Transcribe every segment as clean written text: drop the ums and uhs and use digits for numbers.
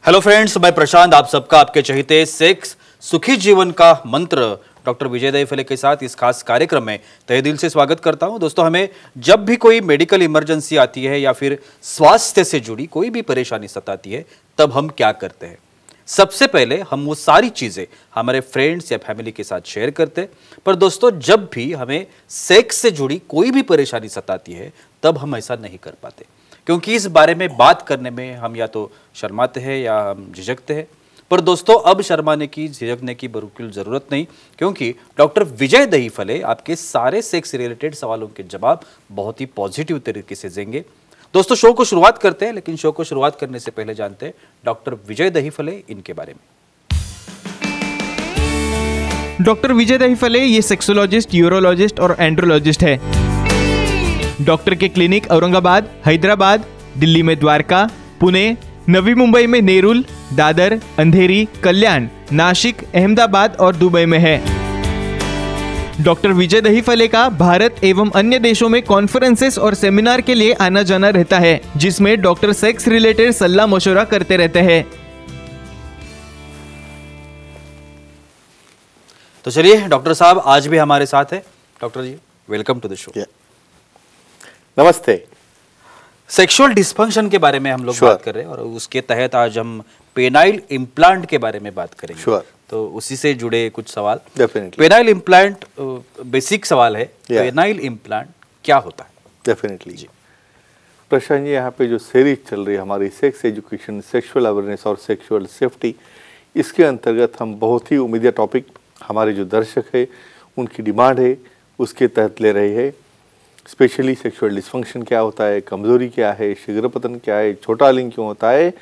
Hello friends, मैं प्रशांत आप सबका आपके चहेते सेक्स सुखी जीवन का मंत्र डॉक्टर विजय दहीफले के साथ इस खास कार्यक्रम में तहे दिल से स्वागत करता हूं। दोस्तों, हमें जब भी कोई मेडिकल इमरजेंसी आती है या फिर स्वास्थ्य से जुड़ी कोई भी परेशानी सताती है, तब हम क्या करते हैं? सबसे पहले हम वो सारी चीजें हमारे फ्रेंड्स या फैमिली के साथ शेयर करते हैं। पर दोस्तों, जब भी हमें सेक्स से जुड़ी कोई भी परेशानी सताती है, तब हम ऐसा नहीं कर पाते, क्योंकि इस बारे में बात करने में हम या तो शर्माते हैं या हम झिझकते हैं। पर दोस्तों, अब शर्माने की, झिझकने की बिल्कुल जरूरत नहीं, क्योंकि डॉक्टर विजय दहीफले आपके सारे सेक्स रिलेटेड सवालों के जवाब बहुत ही पॉजिटिव तरीके से देंगे। दोस्तों, शो को शुरुआत करते हैं, लेकिन शो को शुरुआत करने से पहले जानते हैं डॉक्टर विजय दहीफले इनके बारे में। डॉक्टर विजय दहीफले ये सेक्सोलॉजिस्ट, यूरोलॉजिस्ट और एंड्रोलॉजिस्ट है। डॉक्टर के क्लिनिक औरंगाबाद, हैदराबाद, दिल्ली में द्वारका, पुणे, नवी मुंबई में नेरुल, दादर, अंधेरी, कल्याण, नासिक, अहमदाबाद और दुबई में है। डॉक्टर विजय दहीफले का भारत एवं अन्य देशों में कॉन्फ्रेंसेस और सेमिनार के लिए आना जाना रहता है, जिसमें डॉक्टर सेक्स रिलेटेड सलाह मशवरा करते रहते हैं। तो चलिए, डॉक्टर साहब आज भी हमारे साथ है। Doctor ji, welcome to the show. नमस्ते। सेक्सुअल डिस्फंक्शन के बारे में हम लोग बात कर रहे हैं और उसके तहत आज हम पेनाइल इम्प्लांट के बारे में बात करेंगे। तो उसी से जुड़े कुछ सवाल। डेफिनेटली। पेनाइल इम्प्लांट बेसिक सवाल है। पेनाइल इम्प्लांट क्या होता है? डेफिनेटली जी। प्रशांत जी, यहाँ पे जो सीरीज चल रही है हमारी सेक्स एजुकेशन, सेक्सुअल अवेयरनेस और सेक्सुअल सेफ्टी, इसके अंतर्गत हम बहुत ही उम्मीदिया टॉपिक हमारे जो दर्शक है उनकी डिमांड है उसके तहत ले रहे हैं। स्पेशली सेक्सुअल डिस्फंक्शन क्या होता है, कमजोरी क्या है, शीघ्रपतन क्या है, छोटा लिंग क्यों होता है,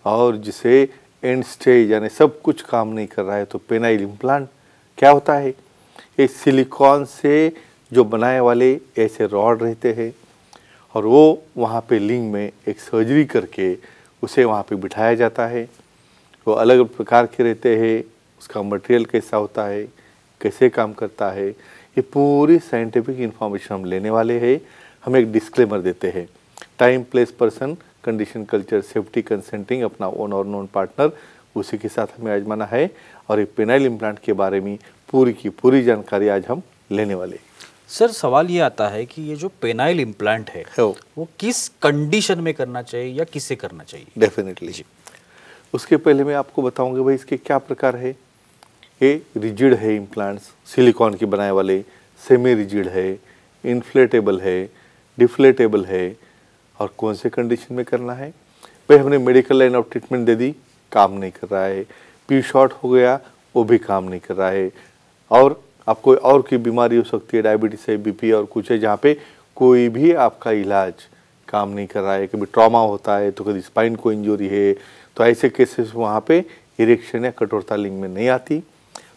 और जिसे एंड स्टेज यानी सब कुछ काम नहीं कर रहा है तो पेनाइल इम्प्लांट क्या होता है। ये सिलिकॉन से जो बनाए वाले ऐसे रॉड रहते हैं और वो वहाँ पे लिंग में एक सर्जरी करके उसे वहाँ पे बिठाया जाता है। वो अलग अलग प्रकार के रहते हैं, उसका मटेरियल कैसा होता है, कैसे काम करता है, ये पूरी साइंटिफिक इंफॉर्मेशन हम लेने वाले हैं। हम एक डिस्क्लेमर देते हैं, time, place, person, condition, culture, safety, consenting, अपना ओन और नॉन पार्टनर, उसी के साथ हमें आजमाना है। और ये पेनाइल इम्प्लांट के बारे में पूरी की पूरी जानकारी आज हम लेने वाले हैं। सर, सवाल ये आता है कि ये जो पेनाइल इम्प्लांट है वो किस कंडीशन में करना चाहिए या किससे करना चाहिए? डेफिनेटली जी। उसके पहले मैं आपको बताऊंगा भाई इसके क्या प्रकार है। ये रिजिड है इम्प्लांट्स, सिलिकॉन के बनाए वाले, सेमी रिजिड है, इन्फ्लेटेबल है, डिफ्लेटेबल है, और कौन से कंडीशन में करना है। भाई हमने मेडिकल लाइन ऑफ ट्रीटमेंट दे दी, काम नहीं कर रहा है। पी शॉर्ट हो गया, वो भी काम नहीं कर रहा है। और आपको और की बीमारी हो सकती है, डायबिटीज है, बीपी और कुछ है, जहाँ पे कोई भी आपका इलाज काम नहीं कर रहा है। कभी ट्रॉमा होता है तो कभी स्पाइन को इंजरी है, तो ऐसे केसेस वहाँ पे इरेक्शन या कठोरता लिंग में नहीं आती।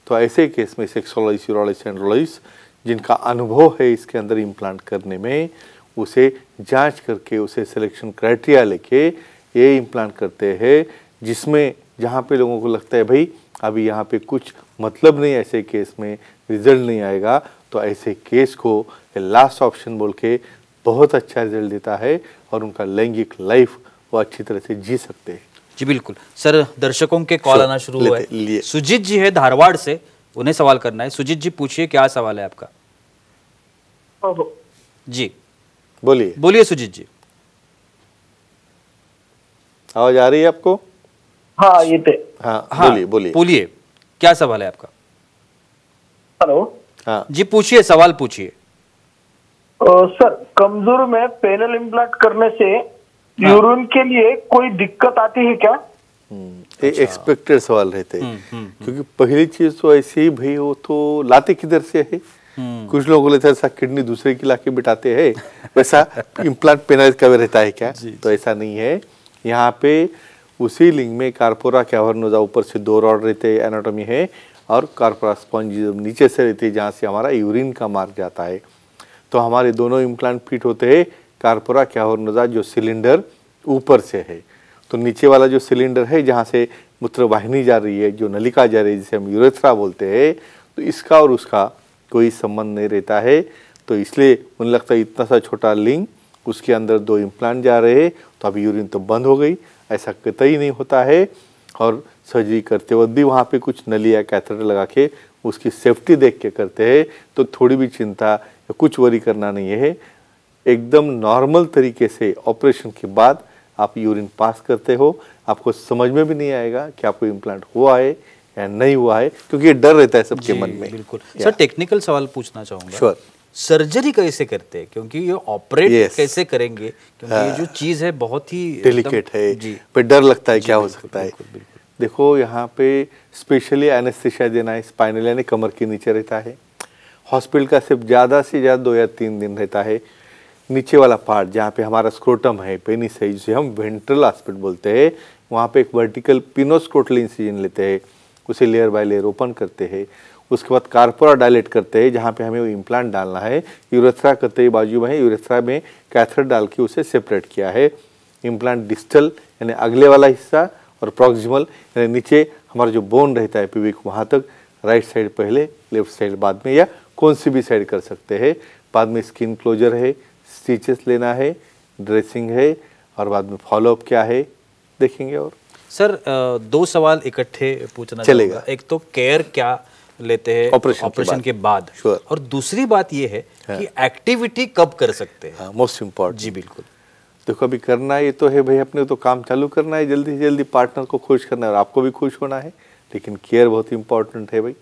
तो ऐसे केस में सेक्सोलॉजिस्ट, यूरोलॉजिस्ट, एंड्रोलॉजिस्ट जिनका अनुभव है इसके अंदर इम्प्लांट करने में, उसे जांच करके उसे सिलेक्शन क्राइटेरिया लेके ये इम्प्लांट करते हैं, जिसमें जहाँ पे लोगों को लगता है भाई अभी यहाँ पे कुछ मतलब नहीं, ऐसे केस में रिजल्ट नहीं आएगा, तो ऐसे केस को लास्ट ऑप्शन बोल के बहुत अच्छा रिजल्ट देता है और उनका लैंगिक लाइफ वो अच्छी तरह से जी सकते हैं। जी बिल्कुल। सर, दर्शकों के कॉल आना शुरू हुआ है। सुजीत जी है धारवाड़ से, उन्हें सवाल करना है। सुजीत जी, पूछिए, क्या सवाल है आपका? जी बोलिए। बोलिए सुजीत जी। आवाज आ रही है आपको? हाँ, ये थे। हाँ, हाँ, बोलिए, क्या सवाल है आपका? हेलो। हाँ जी, पूछिए, सवाल पूछिए। सर, कमजोर में पेनल इम्प्लांट करने से यूरिन के लिए कोई दिक्कत आती है क्या? ये एक्सपेक्टेड सवाल रहते हैं, क्योंकि पहली चीज तो ऐसे ही भाई वो तो लाते किधर से है। कुछ लोगों को ऐसा किडनी दूसरे की लाके बिठाते हैं, वैसा इम्प्लांट पेनल का रहता है क्या? तो ऐसा नहीं है। यहाँ पे उसी लिंग में कार्पोरा कैवर्नोसा ऊपर से 2 रॉड रहते हैं, एनाटॉमी है, और कार्पोरा स्पॉन्ज नीचे से रहती है, जहाँ से हमारा यूरिन का मार्ग जाता है। तो हमारे दोनों इम्प्लांट फिट होते हैं। कार्पोरा कैवर्नोसा जो सिलेंडर ऊपर से है, तो नीचे वाला जो सिलेंडर है जहाँ से मूत्र वाहिनी जा रही है, जो नलिका जा रही है, जिसे हम यूरेथ्रा बोलते हैं, तो इसका और उसका कोई संबंध नहीं रहता है। तो इसलिए मुझे लगता है इतना सा छोटा लिंग, उसके अंदर 2 इम्प्लांट जा रहे हैं, तो अभी यूरिन तो बंद हो गई, ऐसा कतई नहीं होता है। और सर्जरी करते वक्त भी वहाँ पे कुछ नली या कैथेटर लगा के उसकी सेफ्टी देख के करते हैं, तो थोड़ी भी चिंता या कुछ वरी करना नहीं है। एकदम नॉर्मल तरीके से ऑपरेशन के बाद आप यूरिन पास करते हो, आपको समझ में भी नहीं आएगा कि आपको इम्प्लांट हुआ है या नहीं हुआ है, क्योंकि ये डर रहता है सबके मन में। बिल्कुल सर, टेक्निकल सवाल पूछना चाहूंगा। श्योर। सर्जरी कैसे करते हैं, क्योंकि ये ऑपरेट कैसे करेंगे, क्योंकि ये जो चीज है बहुत ही डेलिकेट है, जी पे डर लगता है क्या हो सकता है। बिल्कुल, बिल्कुल। देखो यहाँ पे स्पेशली एनेस्थेसिया देना है, स्पाइनल यानी कमर के नीचे रहता है। हॉस्पिटल का सिर्फ ज़्यादा से ज़्यादा 2 या 3 दिन रहता है। नीचे वाला पार्ट जहाँ पे हमारा स्क्रोटम है, पेनिस है, जिसे हम वेंट्रल एस्पेक्ट बोलते हैं, वहाँ पे एक वर्टिकल पिनोस्क्रोटल इंसिजन लेते हैं, उसे लेयर बाय लेयर ओपन करते हैं। उसके बाद कार्पोरा डायलेट करते हैं, जहाँ पे हमें वो इम्प्लांट डालना है। यूरेथ्रा करते हैं, बाजू में है, यूरेथ्रा में कैथेटर डाल के उसे सेपरेट किया है। इम्प्लांट डिस्टल यानी अगले वाला हिस्सा और प्रॉक्सिमल यानी नीचे हमारा जो बोन रहता है पिविक, वहाँ तक राइट साइड पहले, लेफ्ट साइड बाद में, या कौन सी भी साइड कर सकते हैं। बाद में स्किन क्लोजर है, स्टिचेस लेना है, ड्रेसिंग है, और बाद में फॉलोअप क्या है देखेंगे। और सर 2 सवाल इकट्ठे पूछना चलेगा। चाहूंगा। एक तो केयर क्या लेते हैं ऑपरेशन के बाद, और दूसरी बात ये है कि एक्टिविटी कब कर सकते हैं। Most important. जी बिल्कुल। देखो अभी करना ये तो है भाई, अपने तो काम चालू करना है, जल्दी से जल्दी पार्टनर को खुश करना है और आपको भी खुश होना है, लेकिन केयर बहुत इंपॉर्टेंट है भाई।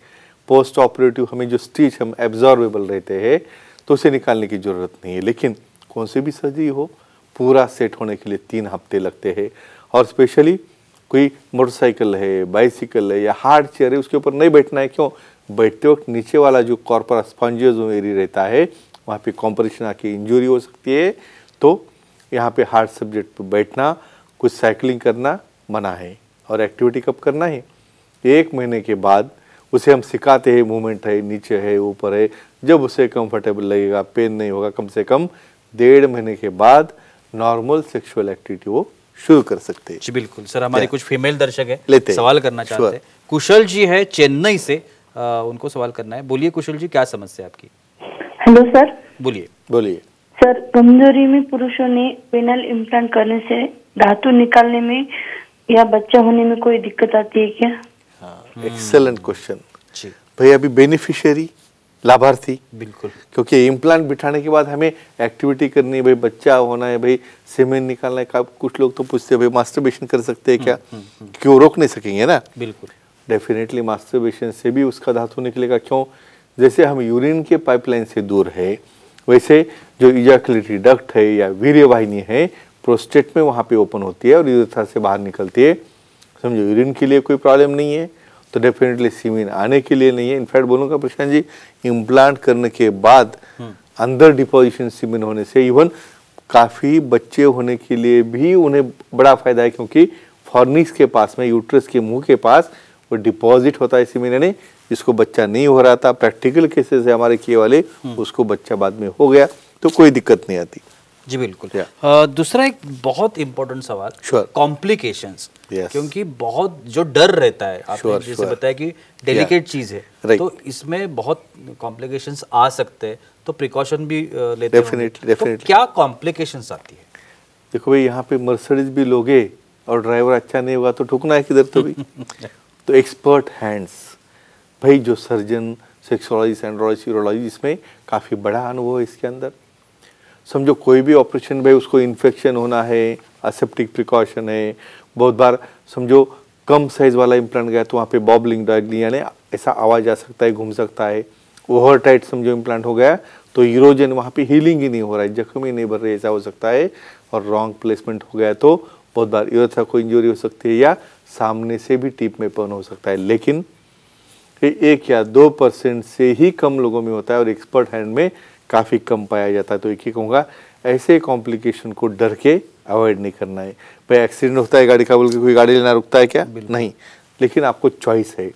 पोस्ट ऑपरेटिव हमें जो स्टिच हम एब्जॉर्बेबल रहते हैं तो उसे निकालने की ज़रूरत नहीं है, लेकिन कौन सी भी सर्जरी हो पूरा सेट होने के लिए 3 हफ्ते लगते हैं। और स्पेशली कोई मोटरसाइकिल है, बाइसिकल है या हार्ड चेयर है, उसके ऊपर नहीं बैठना है। क्यों? बैठते वक्त नीचे वाला जो कॉर्पोरा स्पॉन्जियस एरिया रहता है वहाँ पे कॉम्प्रेशन आके इंजरी हो सकती है। तो यहाँ पे हार्ड सब्जेक्ट पे बैठना, कुछ साइकिलिंग करना मना है। और एक्टिविटी कब करना है? 1 महीने के बाद उसे हम सिखाते हैं, मूवमेंट है, नीचे है, ऊपर है, जब उसे कंफर्टेबल लगेगा, पेन नहीं होगा, कम से कम 1.5 महीने के बाद नॉर्मल सेक्सुअल एक्टिविटी वो शुरू कर सकते हैं। जी बिल्कुल। सर हमारे कुछ फीमेल दर्शक है, लेते सवाल करना चाहते हैं। कुशल जी है चेन्नई से, उनको सवाल करना है। बोलिए कुशल जी, क्या समस्या है आपकी? Hello sir. बोलिए। सर, कमजोरी में पुरुषों ने पेनल इम्प्लांट करने से धातु निकालने में या बच्चा होने में कोई दिक्कत आती है क्या? हाँ, एक्सेलेंट क्वेश्चन भाई। अभी बेनिफिशियरी, लाभार्थी, बिल्कुल, क्योंकि इम्प्लांट बिठाने के बाद हमें एक्टिविटी करनी है भाई, बच्चा होना है भाई, सीमेन निकालना है। कुछ लोग तो पूछते हैं भाई मास्टरबेशन कर सकते हैं क्या? क्यों रोक नहीं सकेंगे ना? बिल्कुल, डेफिनेटली मास्टरबेशन से भी उसका धातु निकलेगा। क्यों? जैसे हम यूरिन के पाइपलाइन से दूर है, वैसे जो इजैकुलेटरी डक्ट है या वीर्य वाहिनी है प्रोस्टेट में वहाँ पे ओपन होती है और यूरेथ्रा से बाहर निकलती है। समझो यूरिन के लिए कोई प्रॉब्लम नहीं है तो डेफिनेटली सीमेन आने के लिए नहीं है। इनफैक्ट बोलूँगा प्रशांत जी, इम्प्लांट करने के बाद अंदर डिपोजिशन सीमेन होने से इवन काफ़ी बच्चे होने के लिए भी उन्हें बड़ा फायदा है, क्योंकि फॉर्निक्स के पास में, यूट्रस के मुंह के पास वो डिपॉजिट होता है सीमेन, यानी जिसको बच्चा नहीं हो रहा था, प्रैक्टिकल केसेस है हमारे किए वाले, उसको बच्चा बाद में हो गया तो कोई दिक्कत नहीं आती। जी बिल्कुल। दूसरा एक बहुत इंपॉर्टेंट सवाल, कॉम्प्लिकेशंस, क्योंकि बहुत जो डर रहता है, आपने जैसे बताया कि डेलिकेट चीज है, तो इसमें बहुत कॉम्प्लिकेशंस आ सकते हैं, तो प्रिकॉशन भी लेते हैं। डेफिनेटली। तो क्या कॉम्प्लिकेशंस आती है? देखो भाई, यहाँ पे मर्सिडीज भी लोगे और ड्राइवर अच्छा नहीं होगा तो ठुकना है किधर तो भी। तो एक्सपर्ट हैंड्स भाई, जो सर्जन, सेक्सोलॉजिस्ट, एंड्रोलॉजिस्ट, यूरोलॉजिस्ट, इसमें काफ़ी बड़ा अनुभव है इसके अंदर। समझो कोई भी ऑपरेशन भाई उसको इन्फेक्शन होना है, असेप्टिक प्रिकॉशन है। बहुत बार समझो कम साइज वाला इम्प्लांट गया तो वहाँ पे बॉबलिंग, डॉगलिंग, यानी ऐसा आवाज़ आ सकता है, घूम सकता है। ओवर टाइट समझो इम्प्लांट हो गया तो यूरोजन, वहाँ पे हीलिंग ही नहीं हो रहा है, जख्म ही नहीं भर रही, ऐसा हो सकता है। और रॉन्ग प्लेसमेंट हो गया तो बहुत बार यूरेथ्रा को इंजरी हो सकती है या सामने से भी टिप में पन हो सकता है। लेकिन 1 या 2% से ही कम लोगों में होता है और एक्सपर्ट हैंड में काफ़ी कम पाया जाता है। तो एक ही कहूँगा, ऐसे कॉम्प्लिकेशन को डर के अवॉइड नहीं करना है। भाई एक्सीडेंट होता है गाड़ी का बोल के कोई गाड़ी लेना रुकता है क्या? नहीं, लेकिन आपको चॉइस है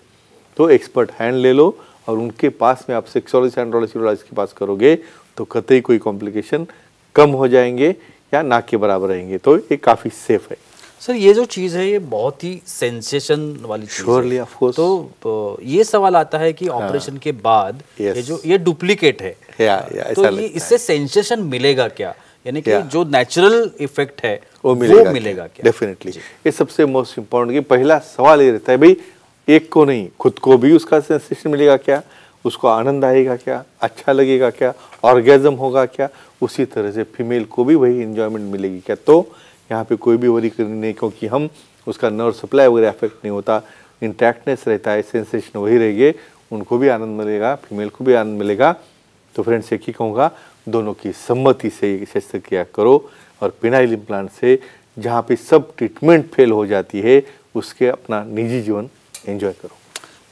तो एक्सपर्ट हैंड ले लो और उनके पास में आप सेक्सोलॉजिस्ट, एंड्रोलॉजिस्ट, यूरोलॉजिस्ट के पास करोगे तो कतई कोई कॉम्प्लिकेशन कम हो जाएंगे या ना के बराबर रहेंगे। तो ये काफ़ी सेफ है। सर ये जो चीज़ है ये बहुत ही सेंसेशन वाली चीज़ है। Of course. तो ये सवाल आता है कि ऑपरेशन के बाद ये जो ये डुप्लीकेट है, तो ये इससे सेंसेशन मिलेगा क्या? यानी कि Yeah. जो नेचुरल इफेक्ट है वो मिलेगा क्या? डेफिनेटली। ये सबसे मोस्ट इम्पोर्टेंट कि पहला सवाल ये रहता है भाई, एक को नहीं, खुद को भी उसका सेंसेशन मिलेगा क्या, उसको आनंद आएगा क्या, अच्छा लगेगा क्या, ऑर्गेजम होगा क्या, उसी तरह से फीमेल को भी वही एंजॉयमेंट मिलेगी क्या। तो यहाँ पे कोई भी वरी करनी नहीं, क्योंकि हम उसका नर्व सप्लाई वगैरह अफेक्ट नहीं होता, इंटैक्टनेस रहता है, सेंसेशन वही रहेंगे, उनको भी आनंद मिलेगा, फीमेल को भी आनंद मिलेगा। तो फ्रेंड्स एक ही कहूँगा, दोनों की सम्मति से शस्त्रक्रिया करो और पेनाइल इम्प्लांट से जहाँ पे सब ट्रीटमेंट फेल हो जाती है उसके अपना निजी जीवन एंजॉय करो।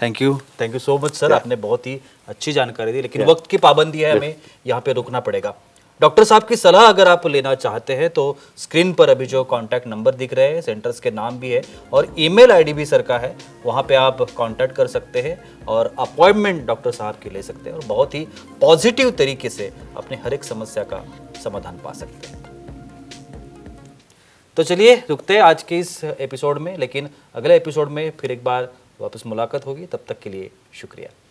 Thank you so much sir, आपने बहुत ही अच्छी जानकारी दी, लेकिन वक्त की पाबंदी है, हमें यहाँ पे रुकना पड़ेगा। डॉक्टर साहब की सलाह अगर आप लेना चाहते हैं तो स्क्रीन पर अभी जो कांटेक्ट नंबर दिख रहे हैं, सेंटर्स के नाम भी है और ईमेल आईडी भी सर का है, वहाँ पे आप कांटेक्ट कर सकते हैं और अपॉइंटमेंट डॉक्टर साहब की ले सकते हैं और बहुत ही पॉजिटिव तरीके से अपने हर एक समस्या का समाधान पा सकते हैं। तो चलिए रुकते हैं आज के इस एपिसोड में, लेकिन अगले एपिसोड में फिर एक बार वापस मुलाकात होगी। तब तक के लिए शुक्रिया।